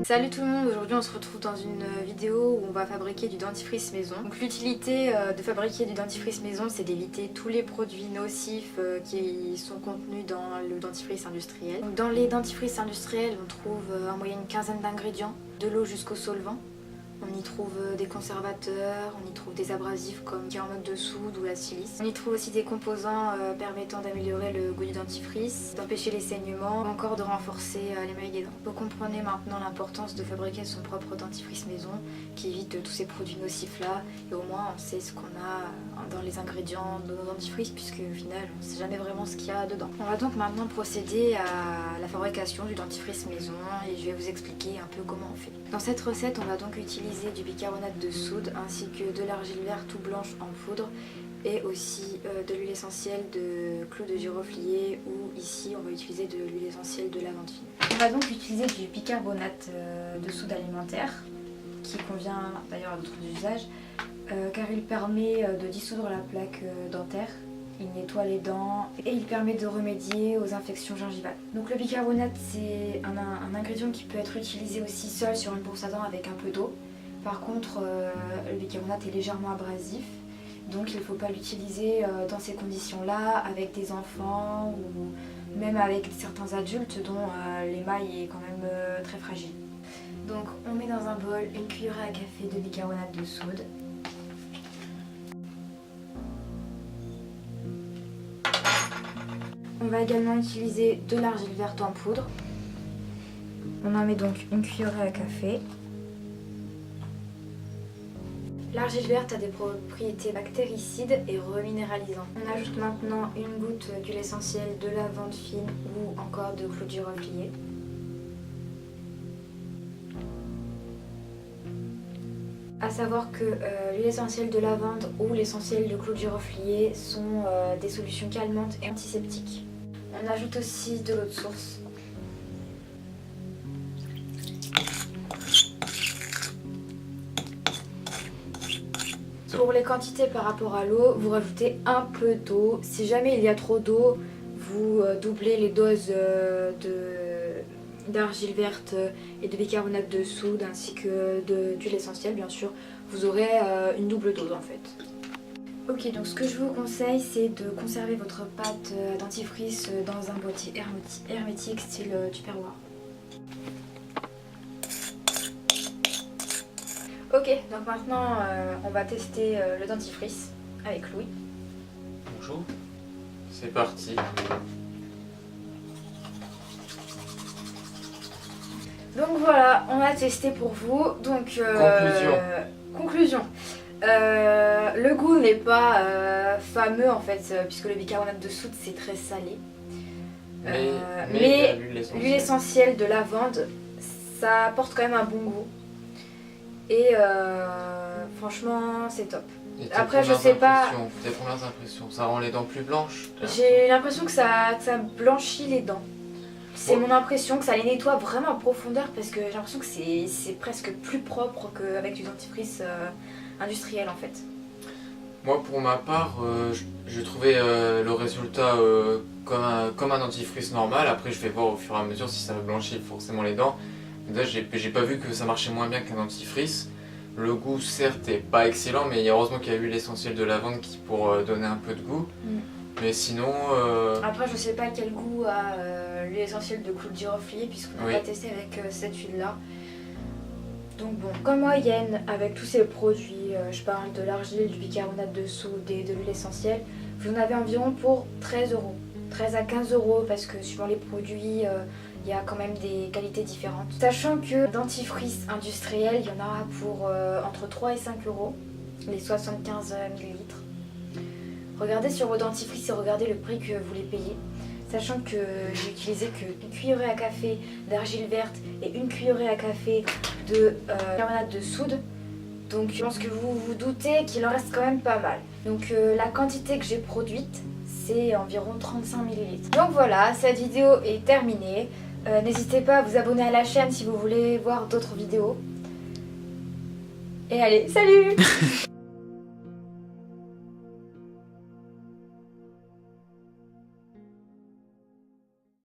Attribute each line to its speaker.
Speaker 1: Salut tout le monde, aujourd'hui on se retrouve dans une vidéo où on va fabriquer du dentifrice maison. Donc l'utilité de fabriquer du dentifrice maison, c'est d'éviter tous les produits nocifs qui sont contenus dans le dentifrice industriel. Donc dans les dentifrices industriels, on trouve en moyenne une quinzaine d'ingrédients, de l'eau jusqu'au solvant. On y trouve des conservateurs, on y trouve des abrasifs comme qui est en mode de soude ou la silice. On y trouve aussi des composants permettant d'améliorer le goût du dentifrice, d'empêcher les saignements, ou encore de renforcer l'émail des dents. Vous comprenez maintenant l'importance de fabriquer son propre dentifrice maison qui évite tous ces produits nocifs là et au moins on sait ce qu'on a dans les ingrédients de nos dentifrices puisque au final on ne sait jamais vraiment ce qu'il y a dedans. On va donc maintenant procéder à la fabrication du dentifrice maison et je vais vous expliquer un peu comment on fait. Dans cette recette on va donc utiliser du bicarbonate de soude ainsi que de l'argile verte ou blanche en poudre et aussi de l'huile essentielle de clou de giroflier ou ici on va utiliser de l'huile essentielle de lavande fine. On va donc utiliser du bicarbonate de soude alimentaire qui convient d'ailleurs à d'autres usages car il permet de dissoudre la plaque dentaire. Il nettoie les dents et il permet de remédier aux infections gingivales. Donc le bicarbonate c'est un ingrédient qui peut être utilisé aussi seul sur une brosse à dents avec un peu d'eau. Par contre le bicarbonate est légèrement abrasif donc il ne faut pas l'utiliser dans ces conditions là avec des enfants ou même avec certains adultes dont l'émail est quand même très fragile. Donc on met dans un bol une cuillerée à café de bicarbonate de soude. On va également utiliser de l'argile verte en poudre. On en met donc une cuillerée à café. L'argile verte a des propriétés bactéricides et reminéralisantes. On ajoute maintenant une goutte d'huile essentielle de lavande fine ou encore de clou de giroflier. A savoir que l'huile essentielle de lavande ou l'essentiel de clou de giroflier sont des solutions calmantes et antiseptiques. On ajoute aussi de l'eau de source. Pour les quantités par rapport à l'eau, vous rajoutez un peu d'eau. Si jamais il y a trop d'eau, vous doublez les doses d'argile verte et de bicarbonate de soude ainsi que d'huile essentielle bien sûr. Vous aurez une double dose en fait. Ok, donc ce que je vous conseille c'est de conserver votre pâte dentifrice dans un boîtier hermétique style Tupperware. Ok, donc maintenant on va tester le dentifrice avec Louis.
Speaker 2: Bonjour, c'est parti.
Speaker 1: Donc voilà, on a testé pour vous. Donc conclusion. Le goût n'est pas fameux en fait, puisque le bicarbonate de soude c'est très salé. Mais l'huile essentielle de lavande, ça apporte quand même un bon goût. Et franchement, c'est top. Après, je sais pas.
Speaker 2: Tes premières impressions, ça rend les dents plus blanches?
Speaker 1: J'ai l'impression que ça blanchit les dents. C'est mon impression que ça les nettoie vraiment en profondeur parce que j'ai l'impression que c'est presque plus propre qu'avec du dentifrice industriel en fait.
Speaker 2: Moi pour ma part, je trouvais le résultat comme un dentifrice normal. Après je vais voir au fur et à mesure si ça blanchit forcément les dents. Là j'ai pas vu que ça marchait moins bien qu'un dentifrice. Le goût certes est pas excellent mais heureusement qu'il y a eu l'essentiel de lavande qui pour donner un peu de goût. Mais sinon...
Speaker 1: Après je sais pas quel goût a l'essentiel de clou de giroflier puisqu'on n'a pas testé avec cette huile là. Donc bon, comme moyenne avec tous ces produits, je parle de l'argile, du bicarbonate de soude et de l'huile essentielle, vous en avez environ pour 13 €. 13 à 15 € parce que suivant les produits, il y a quand même des qualités différentes. Sachant que dentifrice industriel, il y en a pour entre 3 et 5 €, les 75 ml. Regardez sur vos dentifrices et regardez le prix que vous les payez. Sachant que j'ai utilisé qu'une cuillerée à café d'argile verte et une cuillerée à café de bicarbonate de soude. Donc je pense que vous vous doutez qu'il en reste quand même pas mal. Donc la quantité que j'ai produite, c'est environ 35 ml. Donc voilà, cette vidéo est terminée. N'hésitez pas à vous abonner à la chaîne si vous voulez voir d'autres vidéos. Et allez, salut!